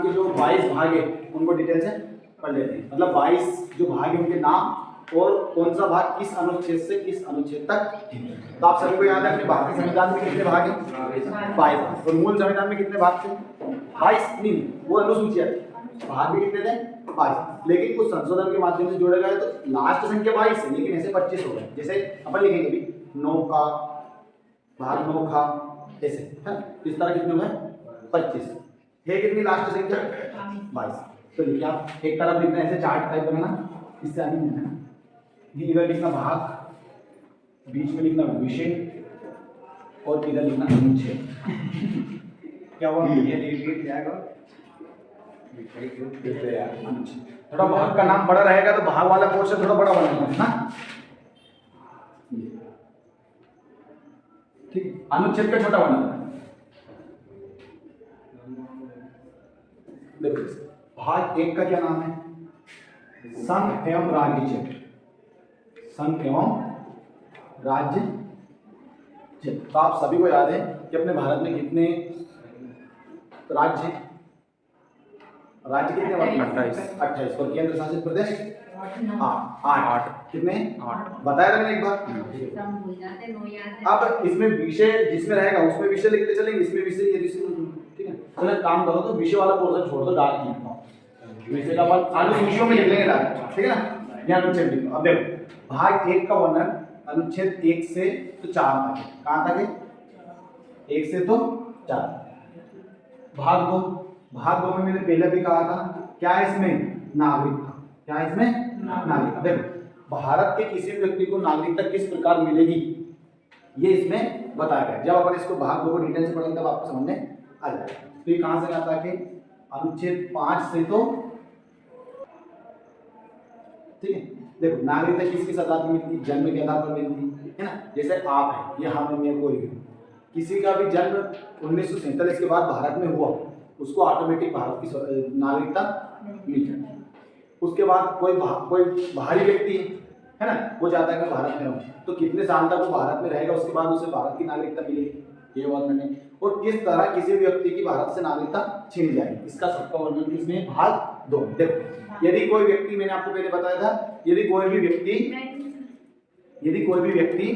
के जो 22 भाग है उनको डिटेल से पढ़ लेते हैं। मतलब 22 जो भाग है उनके नाम और कौन सा भाग किस अनुच्छेद से किस अनुच्छेद तक है। तो आप सभी को याद है अपने भारतीय संविधान में कितने भाग हैं? 22। और मूल संविधान में कितने भाग थे? 22 नहीं, वो अनुसूचियां थी। भाग भी कितने थे? 22। लेकिन कुछ संशोधन के माध्यम से जोड़े गए तो लास्ट संख्या 22 है, लेकिन ऐसे 25 हो गए। जैसे अपन लिखेंगे भी 9 का भाग 9 का ऐसे है, इस तरह कितने हुए? 25 है। कितनी लास्ट संख्या? 22। तो लिखिए आप एक तरफ लिखना ऐसे चार्ट टाइप बनाना, इससे आगे लिखना, ये इधर लिखना भाग, बीच में लिखना विषय और इधर लिखना अनुच्छेद। क्या हुआ? ये रिपीट जाएगा अनुच्छेद। थोड़ा भाग का नाम बड़ा रहेगा तो भाग वाला पोर्शन थोड़ा बड़ा बनाना है ना, ठीक है। अनुच्छेद का छोटा बनाना है। देखो भाग 1 का क्या नाम है? संघ एवं राज्य क्षेत्र। संघ एवं राज्य क्षेत्र। तो आप सभी को याद है कि अपने भारत में कितने राज्य? राज्य कितने? 28। और केंद्र शासित प्रदेश 8। कितने? 8 बताया था मैंने एक बार। अब इसमें विषय जिसमें रहेगा उसमें विषय लिखते चलेंगे, इसमें विषय ये विषय, ठीक है। चलो एक काम करो तो विषय वाला पोर्शन छोड़ दो, डाल लिखो विषय का बाद अनुसूचियों में लिख लेंगे डाल, ठीक है ना। यहाँ अनुच्छेद लिखो। अब देखो भाग 1 का वर्णन अनुच्छेद 1 से तो 4 तक है। कहाँ तक है? 1 से तो 4। भाग 2, भाग 2 में मैंने पहले भी कहा था क्या है इसमें? नागरिकता। क्या है इसमें? नागरिकता। देखो भारत के किसी भी व्यक्ति को नागरिकता किस प्रकार मिलेगी ये इसमें बताया गया। जब अपन इसको भाग 2 को डिटेल से पढ़ेंगे तब आपको समझ में आ जाएगा। तो ये कहां से आता है कि अनुच्छेद 5 से तो, ठीक है। देखो नागरिकता किसके आधार पर मिलती? जन्म के आधार पर मिलती है ना। जैसे आप है या हम में कोई भी, किसी का भी जन्म 1947 के बाद भारत में हुआ उसको ऑटोमेटिक भारत की नागरिकता मिल जाती है। उसके बाद कोई बाहरी व्यक्ति है ना, वो चाहता है कि भारत में रहूं तो कितने साल तक वो भारत में रहेगा, उसके बाद उसे भारत की नागरिकता मिलेगी, ये वर्णन है। और किस तरह किसी व्यक्ति की भारत से नागरिकता छीन जाएगी इसका सबका वर्णन किसमें? भाग 2। देखो यदि कोई व्यक्ति, मैंने आपको पहले बताया था, यदि कोई भी व्यक्ति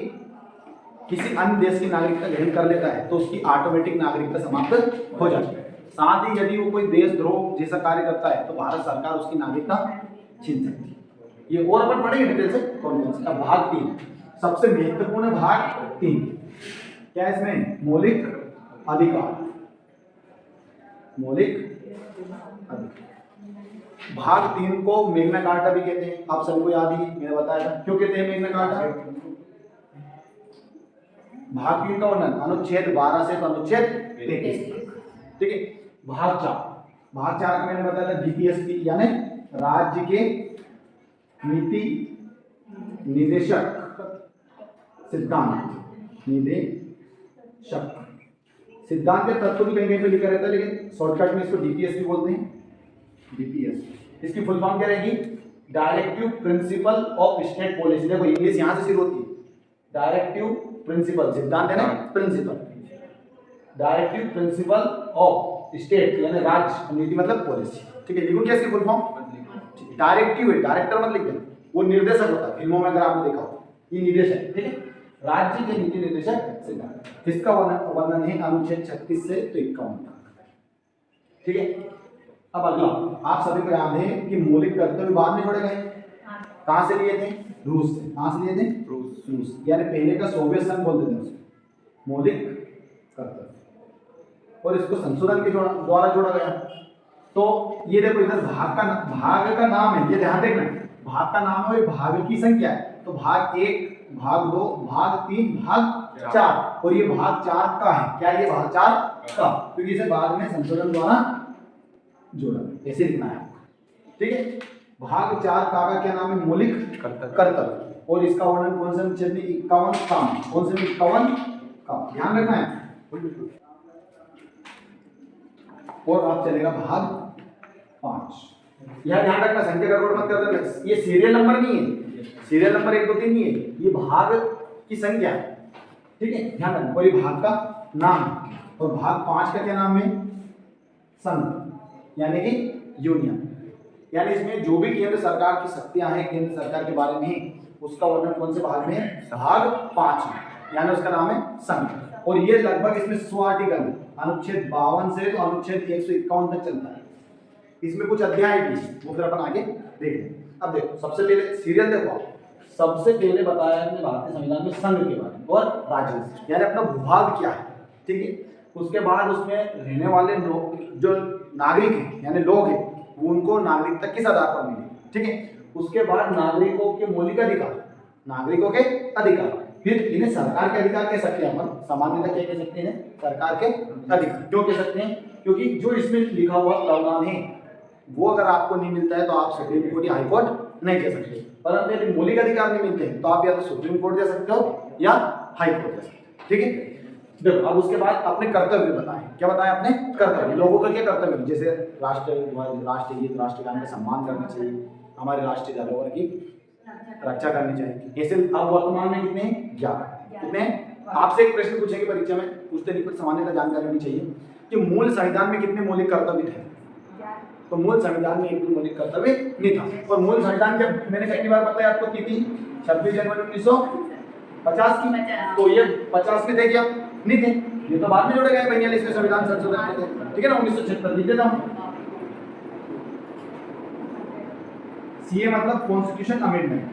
किसी अन्य देश की नागरिकता ग्रहण कर लेता है तो उसकी ऑटोमेटिक नागरिकता समाप्त हो जाती है। साथ ही यदि वो कोई देशद्रोह जैसा कार्य करता है तो भारत सरकार उसकी नागरिकता छीन सकती है। ये और अपन पढ़ेंगे डिटेल से कौन कौन सा। भाग 3 सबसे महत्वपूर्ण भाग 3 क्या है इसमें? मौलिक अधिकार। मौलिक अधिकार। भाग 3 को मैग्ना कार्टा भी कहते हैं, आप सबको याद ही मैंने बताया था। क्यों कहते हैं मैग्ना कार्टा? भाग 3 का वर्णन अनुच्छेद 12 से अनुच्छेद 33, ठीक है। भाग 4 का मैंने बताया था डीपीएसपी यानी राज्य के नीति निदेशक सिद्धांत। निदेशक सिद्धांत के तत्व भी कहीं पे लिखा रहता है, लेकिन शॉर्टकट में इसको डीपीएसपी बोलते हैं। डीपीएसपी इसकी फुल फॉर्म क्या रहेगी? Directive principle of state policy. देखो इंग्लिश यहां से शुरू होती है। डायरेक्टिव प्रिंसिपल, सिद्धांत है ना, principle. Directive principle of state यानी राज्य, नीति मतलब पॉलिसी, ठीक है। लिखो क्या इसकी फुल फॉर्म? डायरेक्टिव है, डायरेक्टर मत लिखना, वो निर्देशक होता है। फिल्मों में अगर आपने देखा हो ये निर्देशक, ठीक है। राज्य के नीति निर्देशक सिद्धांत, इसका वर्णन है अनुच्छेद 36 से 51 तक, ठीक है। अब अगला आप सभी को याद है कि मौलिक कर्तव्य बाद में जोड़े गए। कहां से लिए थे? रूस से। कहां से लिए थे? रूस यानी पहले का सोवियत संघ बोलते थे उसे। मौलिक कर्तव्य, और इसको संशोधन के द्वारा जोड़ा गया। तो ये देखो इधर भाग का नाम है, ये ध्यान देखना, भाग का नाम है, भाग की संख्या है। तो भाग 1, भाग 2, भाग 3, भाग 4, और ये भाग 4 का है। क्या ये भाग 4 का? क्योंकि इसे बाद में संशोधन द्वारा जोड़ा, ऐसे लिखना है, ठीक है। भाग 4 का क्या नाम है? मौलिक कर्तव्य। और इसका वर्णन कौन से अनुच्छेद में? 51 का। कौन से? 51 का, ध्यान रखना है। और आप चलेगा भाग 5। यह ध्यान रखना, संख्या गड़बड़ मत कर देना, ये सीरियल नंबर नहीं है, सीरियल नंबर 1 2 3 नहीं है, ये भाग की संख्या है, ठीक है, ध्यान रखना। और ये भाग का नाम, और भाग 5 का क्या नाम है? संघ। यानी कि यूनियन, यानी इसमें जो भी केंद्र सरकार की शक्तियां हैं केंद्र सरकार के बारे में ही, उसका वर्णन कौन से भाग में है? भाग 5 में, यानी उसका नाम है संघ। और ये लगभग इसमें 100 आर्टिकल, अनुच्छेद 52 से तो अनुच्छेद 151 तक चलता है। इसमें कुछ अध्याय भी वो फिर अपन आगे देखेंगे। अब देखो सबसे पहले सीरियल देखो आप, सबसे पहले बताया है अपने भारतीय संविधान में संघ के बारे में और राज्य, यानी अपना भूभाग क्या है, ठीक है। उसके बाद उसमें रहने वाले लोग, जो नागरिक हैं यानी लोग हैं, वो उनको नागरिकता किस आधार पर मिली, ठीक है। उसके बाद नागरिकों के मौलिक अधिकार, नागरिकों के अधिकार, फिर इन्हें सरकार के अधिकार कह सकते हैं अपन, सामान्यतः क्या कह सकते हैं? सरकार के अधिकार। क्यों कह सकते हैं? क्योंकि जो इसमें लिखा हुआ प्रावधान है वो अगर आपको नहीं मिलता है तो आप सुप्रीम कोर्ट या हाई कोर्ट नहीं जा सकते, परंतु यदि मौलिक अधिकार नहीं मिलते हैं तो आप या तो सुप्रीम कोर्ट जा सकते हो या हाई कोर्ट जा सकते हो, ठीक है। देखो अब उसके बाद अपने कर्तव्य बताएं, क्या बताएं? अपने कर्तव्य, लोगों का क्या कर्तव्य, जैसे राष्ट्रगीत राष्ट्रगान का सम्मान करना चाहिए, हमारे राष्ट्रीय धरोहर की रक्षा करनी चाहिए। ऐसे अब वर्तमान में कितने? 11। कितने? आपसे एक प्रश्न पूछेंगे परीक्षा में, पूछते नहीं, कुछ सामान्यतः जानकारी होनी चाहिए कि मूल संविधान में कितने मौलिक कर्तव्य थे? तो मूल संविधान में एक भी मौलिक कर्तव्य नहीं था। और मूल संविधान जब मैंने कितनी बार बताया आपको, तिथि 26 जनवरी 1950 की, तो ये 50 में थे क्या? नहीं थे, ये तो बाद में जोड़े गए 42वें संविधान संशोधन के थे, ठीक है ना। 1976 लिख देता हूं, सीए मतलब कॉन्स्टिट्यूशन अमेंडमेंट,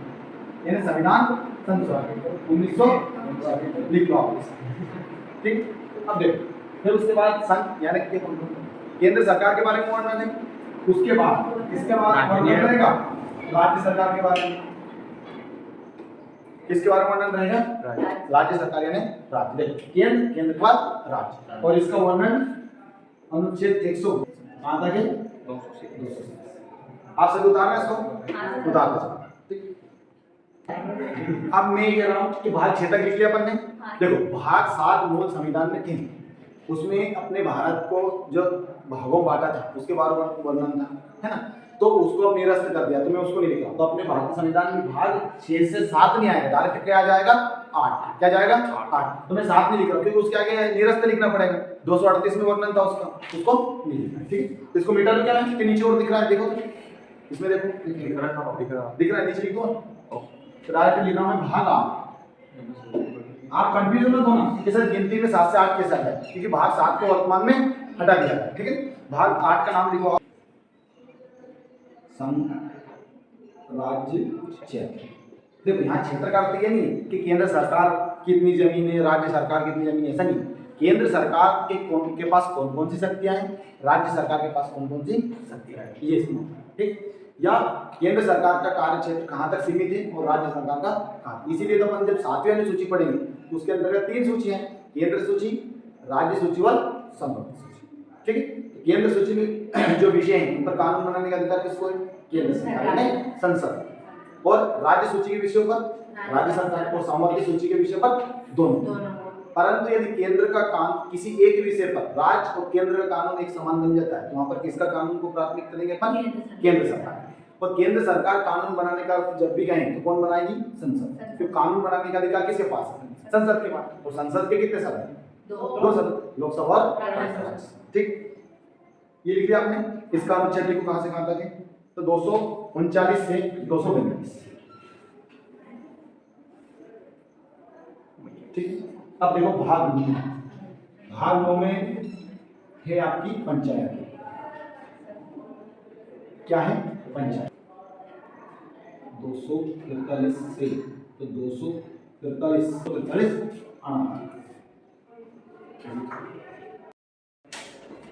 यानी संविधान संशोधन 1900 लिख लो आप, ठीक। अब देखो फिर उसके बाद संघ यानी केंद्र सरकार के बारे में वर्णन है, उसके बाद इसके बाद वर्णन रहेगा राज्य सरकार के बारे में। किसके बारे में वर्णन रहेगा? राज्य सरकार यानी राज्य, केंद्र, केंद्र के बाद राज्य, और इसका वर्णन अनुच्छेद 100 कहां तक है? 200। आप सभी उतारना इसको, उतार दो, ठीक। अब मैं ये कह रहा हूं कि भाग 6 तक लिख लिया अपन ने। देखो भाग 7 मूल संविधान में थे, उसमें अपने भारत को जो भागों बांटा था उसके बारे में वर्णन था, है ना। तो उसको निरस्त कर दिया, तो मैं उसको नहीं लिख रहा। तो अपने भारतीय संविधान में भाग 6 से 7 नहीं आएगा, डायरेक्ट क्या आ जाएगा? 8। क्या जाएगा? 8। तो मैं 7 नहीं लिख रहा क्योंकि उसके आगे निरस्त लिखना पड़ेगा। 238 में वर्णन था उसका, उसको नहीं लिखना, ठीक है। तो इसको मिटा दो, क्या है कि नीचे और दिख रहा है, देखो इसमें, देखो दिख रहा है, नीचे लिख दो, तो डायरेक्ट लिख रहा हूं मैं भाग 8। आप कंफ्यूज मत होना कि सर गिनती में 7 से 8 कैसे आता है, क्योंकि भाग 7 को वर्तमान में हटा दिया है, ठीक है। भाग 8 का नाम लिखो, संघ राज्य क्षेत्र। देखो यहाँ क्षेत्र का अर्थ ये नहीं कि केंद्र सरकार कितनी जमीन है, राज्य सरकार कितनी जमीन है, ऐसा नहीं। केंद्र सरकार के पास कौन कौन सी शक्तियां हैं, राज्य सरकार के पास कौन कौन सी शक्तियां हैं, ये इसमें, ठीक। या केंद्र सरकार का कार्य क्षेत्र कहां तक सीमित है और राज्य सरकार का कहां। इसीलिए तो अपन जब 7वीं अनुसूची पढ़ेंगे तो उसके अंतर्गत 3 सूची है, केंद्र सूची, राज्य सूची और संबंधित सूची, ठीक है। केंद्र सूची में जो विषय हैं उन पर कानून बनाने का अधिकार किसको है? केंद्र सरकार यानी संसद। और राज्य सूची के विषयों पर राज्य सरकार, और संबंधित सूची के विषय पर दोनों। परंतु यदि केंद्र का कानून किसी एक विषय पर राज्य और केंद्र का कानून एक समान बन जाता है तो वहां पर किसका कानून को प्राथमिकता देंगे अपन? केंद्र सरकार। और केंद्र सरकार कानून बनाने का जब भी कहें तो कौन बनाएगी? संसद। तो कानून बनाने का अधिकार किसके पास है? संसद के पास। और संसद के कितने सदन? 2 सदन, लोकसभा और राज्यसभा, ठीक। ये लिख दिया आपने। इसका अनुच्छेद देखो कहां से कहां तक है, तो 239 से 242, ठीक। अब देखो भाग 9, भाग 9 में है आपकी पंचायत। क्या है? पंचायत। 243 से तो 243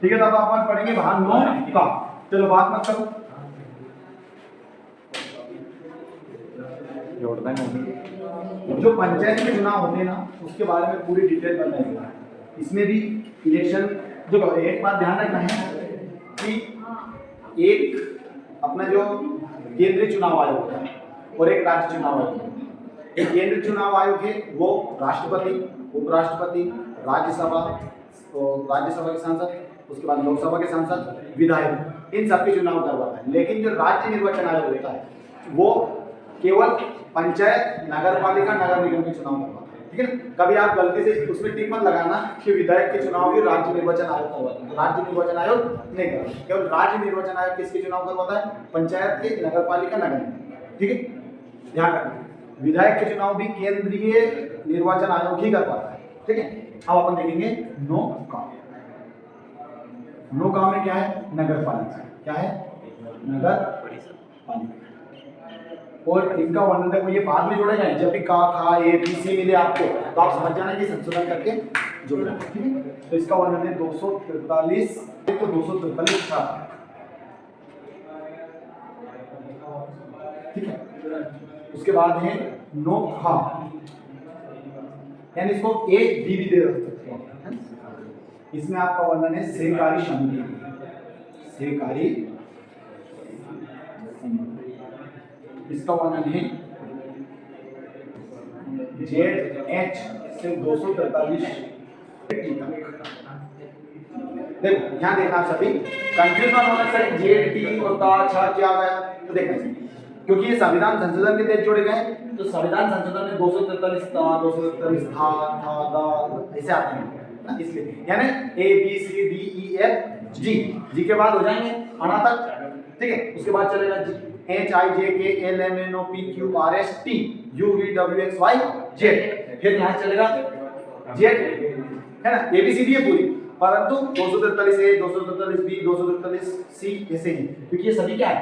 ठीक है। तब आप पढ़ेंगे भाग 9 का। चलो बात मत करो, जोड़ देंगे। जो पंचायत के चुनाव होते हैं ना उसके बारे में पूरी डिटेल बताएंगे। इसमें भी इलेक्शन, जो एक बात ध्यान रखना है कि एक अपना जो केंद्रीय चुनाव आयोग होता है और एक राज्य चुनाव आयोग है। एक केंद्रीय चुनाव आयोग है वो राष्ट्रपति, उपराष्ट्रपति, राज्यसभा, तो राज्यसभा के सांसद, उसके बाद लोकसभा के सांसद, विधायक, इन सबके चुनाव करवाता है। लेकिन जो राज्य निर्वाचन आयोग होता है वो केवल पंचायत, नगर पालिका, नगर निगम के चुनाव करवाता है। ठीक है ना। कभी आप गलती से उसमें टिक मत लगाना कि विधायक के चुनाव भी राज्य निर्वाचन आयोग करवाता है। राज्य निर्वाचन आयोग नहीं करवाता, केवल राज्य निर्वाचन आयोग किसके चुनाव करवाता है? पंचायत के, नगर पालिका, नगर निगम। ठीक है, ध्यान रखना विधायक के चुनाव भी केंद्रीय निर्वाचन आयोग ही करवाता है। ठीक है, अब अपन देखेंगे नो गांव। नो गांव में क्या है? नगर पालिका। क्या है? नगर पालिका। और इनका वर्णन देखो ये बाद में जोड़ेगा, जब भी का खा ए बी सी मिले आपको तो आप समझ जाना कि संशोधन करके जोड़ना। ठीक है, तो इसका वर्णन है 243 तो 243 था। ठीक है, उसके बाद है नो खा, यानी इसको ए बी भी दे सकते हैं। इसमें आपका वर्णन है सहकारी समिति। सहकारी इसका वर्णन है ZH से 243 देखो यहाँ देखना आप सभी कंफ्यूज मत होना सर ZT और ता छा क्या गया तो देखना चाहिए, क्योंकि ये संविधान संशोधन के तहत जोड़े गए तो संविधान संशोधन में 243 ता 243 था दा ऐसे आते हैं, इसलिए यानी A B C D E F G के बाद हो जाएंगे अना तक। ठीक है, उसके बाद चलेगा H I J K L M N O P Q R S T U V W X Y Z, फिर यहाँ चलेगा Z है ना, ABCD है पूरी, परंतु 243 A 243 B 243 C ऐसे ही, क्योंकि ये सभी क्या है?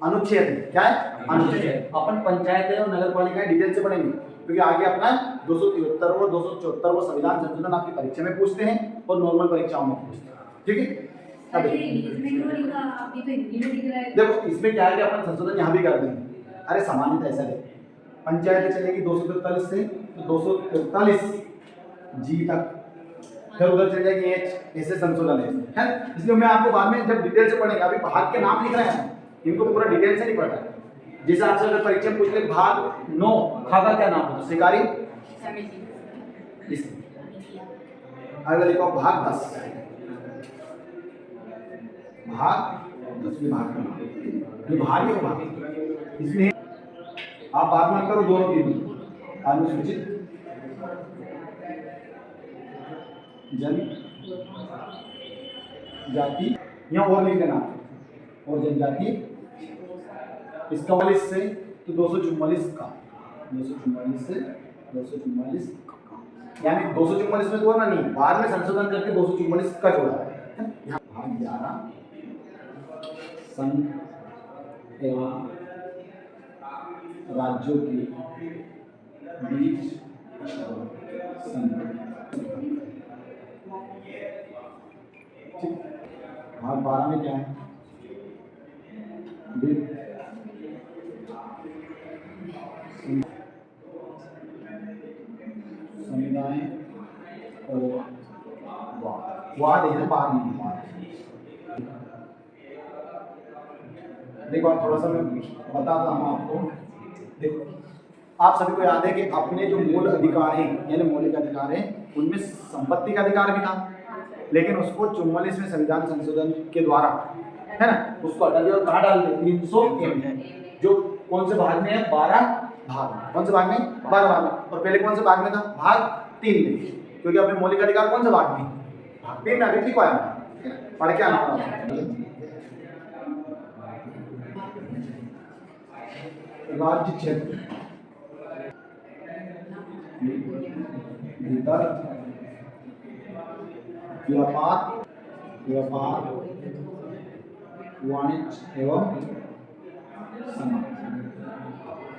अनुच्छेद है। क्या है? अनुच्छेद। अपन पंचायत और नगर पालिका डिटेल से पढ़ेंगे, क्योंकि आगे अपना 273 और 274 संविधान संशोधन आपकी परीक्षा में पूछते हैं और नॉर्मल परीक्षाओं में पूछते हैं। ठीक है, देखो इसमें क्या है कि अपन संशोधन यहाँ भी कर देंगे। अरे सामान्यतः ऐसा है, पंचायत चलेगी 243 से तो 243 जी तक, फिर उधर चल जाएगी एच, ऐसे संशोधन है। इसलिए मैं आपको बाद में जब डिटेल से पढ़ेंगे, अभी भाग के नाम लिख रहे हैं इनको पूरा डिटेल से नहीं पढ़ रहा है। जैसे आपसे अगर परीक्षा में पूछ ले भाग 9 खा का क्या नाम है तो सहकारी समिति, अगर देखो भाग 10 विभाग है भाग, इसमें आप बात मत करो दोनों तीनों अनुसूचित जनजाति यहाँ और लिख देना और जनजाति इसका 44 से तो 244 का 244 से 244 यानी 244 में जोड़ना नहीं, बाद में संशोधन करके 244 का जोड़ा है। यहाँ भाग 11 संघ एवं राज्यों के बीच भाग 12 में क्या है? समुदाय और वाद है ना, बाद में देखो आप थोड़ा सा मैं बताता हूँ आपको। देखो आप सभी को याद है कि अपने जो मूल अधिकार हैं यानी मौलिक अधिकार हैं उनमें संपत्ति का अधिकार भी था, लेकिन उसको 44 में संविधान संशोधन के द्वारा है ना उसको हटा दिया और कहाँ डाल दिया 300 जो कौन से भाग में है? 12 भाग में। कौन से भाग में? 12 भाग में। और पहले कौन से भाग में था? भाग 3 में, क्योंकि अपने मौलिक अधिकार कौन से भाग में? भाग 3 में। अभी ठीक है, पढ़ के आना राज्य क्षेत्र भीतर व्यापार वाणिज्य एवं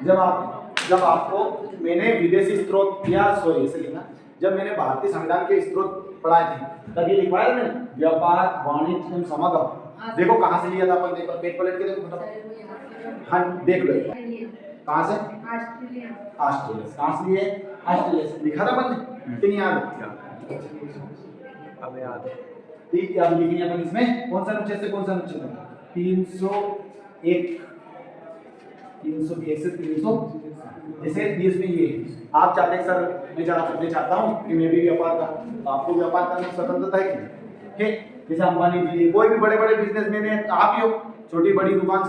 जब आपको मैंने विदेशी स्रोत या सॉरी ऐसे लिखना, जब मैंने भारतीय संविधान के स्रोत पढ़ाए थे तब ये लिखवाया मैंने व्यापार वाणिज्य एवं समागम। देखो कहाँ से लिया था अपन, देखो पेज पलट के देखो फटाफट। हाँ देख लो कहाँ से? ऑस्ट्रेलिया। कहाँ से लिए? ऑस्ट्रेलिया से। लिखा था अपन कि नहीं याद? अब याद है। ठीक है, अब लिखेंगे अपन इसमें कौन सा अनुच्छेद से कौन सा अनुच्छेद? 301 301 से 300। जैसे इसमें ये आप चाहते हैं सर मैं चाहता हूँ कि मैं भी व्यापार का, आपको व्यापार करने की स्वतंत्रता है कि जैसे अंबानी जी कोई भी बड़े बड़े बिजनेसमैन है, आप ही हो, छोटी बड़ी दुकान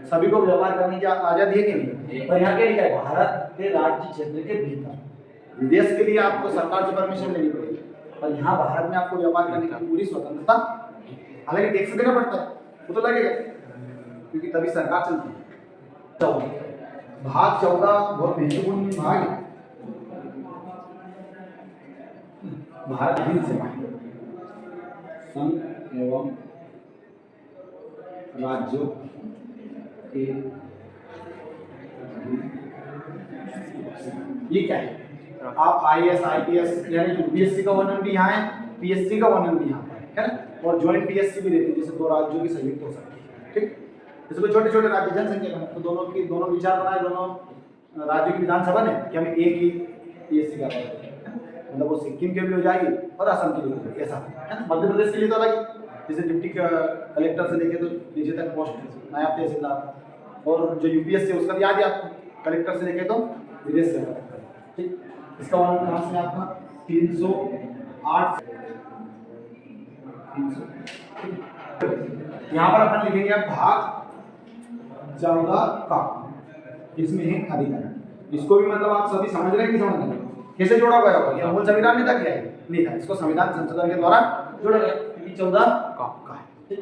सभी को व्यापार करने की आजादी है कि नहीं? पर यहाँ क्या लिखा है? भारत के राज्य क्षेत्र के भीतर विदेश के लिए आपको सरकार से परमिशन लेनी पड़ेगी, और यहाँ भारत में आपको व्यापार करने की पूरी स्वतंत्रता, हालांकि टैक्स देना पड़ता है, वो तो लगेगा क्योंकि तभी सरकार चलती है। तो भाग 14 बहुत महत्वपूर्ण भाग है। भारत विभिन्न सेवाएं, संघ एवं राज्यों के, ये क्या है? आप IAS IPS यानी यूपीएससी का वर्णन भी यहाँ है, पीएससी का वर्णन भी यहाँ पर है ना, और ज्वाइंट पीएससी भी रहती है, जैसे दो राज्यों की संयुक्त हो सकती है। ठीक, जैसे छोटे छोटे राज्य जनसंख्या का, तो दोनों विचार बनाए, दोनों राज्यों की विधानसभा ने कि हमें एक ही पीएससी का मतलब वो सिक्किम के भी हो जाएगी और असम के भी हो जाएगी, ऐसा है ना। मध्य प्रदेश के लिए तो अलग, जैसे डिप्टी कलेक्टर से लेके तो नीचे तक पोस्ट नायब तहसीलदार, और जो यूपीएससी उसका याद है आपको, कलेक्टर से लेके तो विदेश से। ठीक, इसका वर्णन कहाँ से आपका 308 यहाँ पर अपन लिखेंगे भाग 14 का, इसमें है अधिकरण। इसको भी मतलब आप सभी समझ रहे हैं कि समझ रहे हैं कैसे जोड़ा गया होगा? ये मूल संविधान में था क्या है? नहीं था, इसको संविधान संशोधन के द्वारा जोड़ा गया, क्योंकि 14 का है।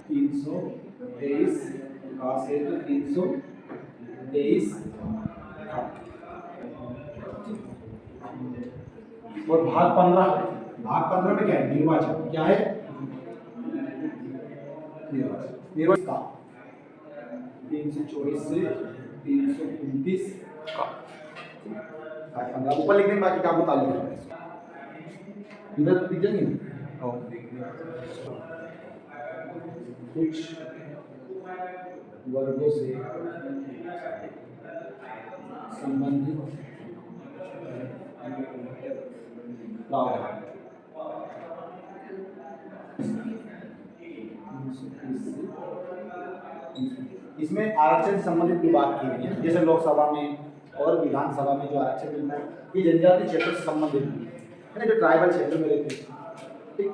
323 का से 323 और भाग 15 में क्या है? निर्वाचन। क्या है? निर्वाचन का 324 से 329 का 15 ऊपर लिख देंगे, बाकी का बता लेंगे इधर दिख जाएंगे। कुछ वर्गों से संबंधित प्रावधान, इसमें आरक्षण से संबंधित भी बात की गई है, जैसे लोकसभा में और विधानसभा में जो आरक्षण मिलता है, ये जनजातीय क्षेत्र से संबंधित है ना, जो ट्राइबल क्षेत्र में रहते हैं। ठीक,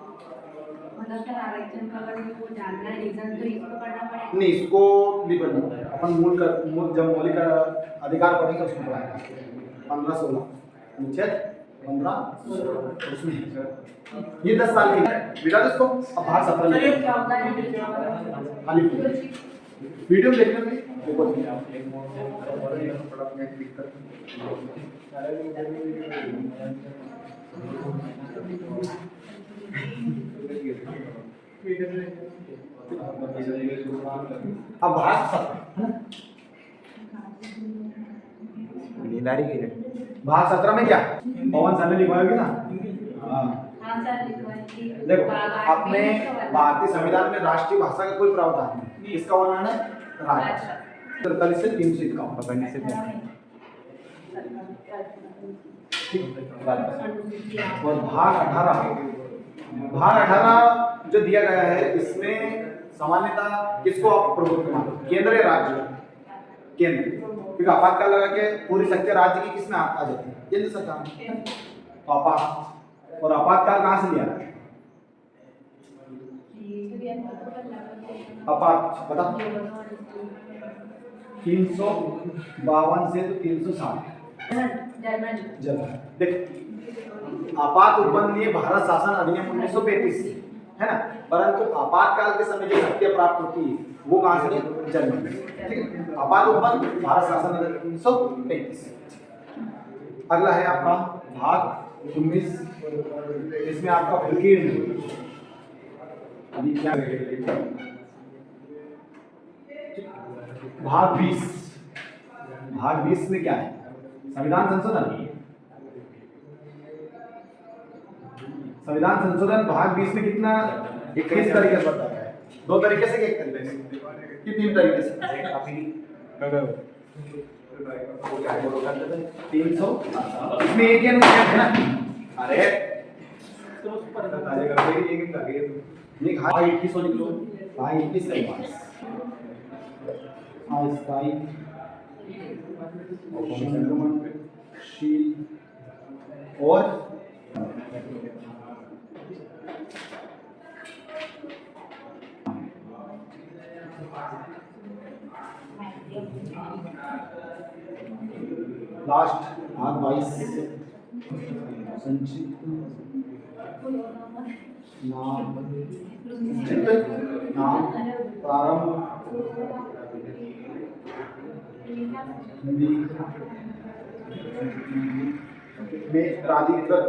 मतलब सर आरक्षण का अगर वो जानना है रीजन तो इसको पढ़ना पड़ेगा? नहीं, इसको नहीं पढ़ना पड़ेगा, अपन मूल जब मौलिक अधिकार पढ़ेंगे उसको पढ़ाएंगे। 15-16 अनुच्छेद 15 उसमें ये 10 साल की बेटा इसको। अब भाग 17 खाली वीडियो देखने में देखो अब भाग 17 में क्या पवन सर ने लिखवाएगी ना। देखो, अपने भारतीय संविधान में राष्ट्रीय भाषा का कोई प्रावधान नहीं, इसका वर्णन है राज्य 43 से 351 और भाग 18 जो दिया गया है, इसमें सामान्यतः किसको आप प्रभुत्व मानते? केंद्र या राज्य? केंद्र, क्योंकि आपातकाल लगा के पूरी शक्ति राज्य की किसमें आ जाती है? केंद्र सरकार में। आपात और आपातकाल कहाँ से लिया? आपात बता 352 से तो 360 जर्मन। देख, आपात उत्पन्न लिए भारत शासन अधिनियम 1935 से है ना, परंतु आपातकाल के समय जो शक्तियां प्राप्त होती है वो कहां से? जर्मन से। ठीक है, आपात उत्पन्न भारत शासन अधिनियम 1935। अगला है आपका भाग 19, इसमें आपका विकीर्ण अभी क्या भाग 20 में क्या है? संविधान संशोधन। संविधान संशोधन भाग 20 में कितना? 21 तरीके से बताया है। 2 तरीके से, 1 तरीके से कि 3 तरीके से? 300 इसमें एक ही अनुच्छेद है ना। अरे ये भाग 21 लिख लो, भाग 21 का पास अस्थायी संक्रमणशील और लास्ट भाग 22 संक्षिप्त नाम संक्षिप्त नाम प्रारंभ हिंदी में राधिकृत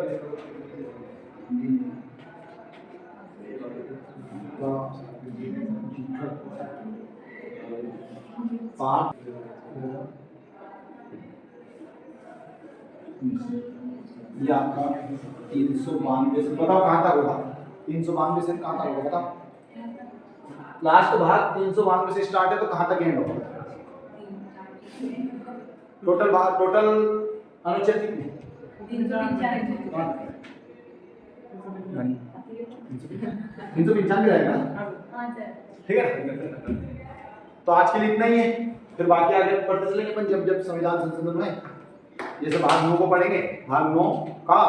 पाठ ये आपका 392 से बताओ कहाँ तक होगा 392 से कहाँ तक होगा बताओ लास्ट भाग 392 से स्टार्ट है तो कहाँ तक एंड होगा टोटल भाग टोटल अनुच्छेद कितने 395 रहेगा ठीक है तो आज के लिए इतना ही है फिर बाकी आगे पढ़ते चलेंगे अपन जब जब संविधान संशोधन में जैसे भाग 9 को पढ़ेंगे भाग 9 का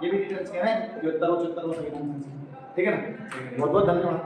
ये भी डिटेल्स क्या है 73 75 संविधान संशोधन ठीक है ना बहुत बहुत धन्यवाद।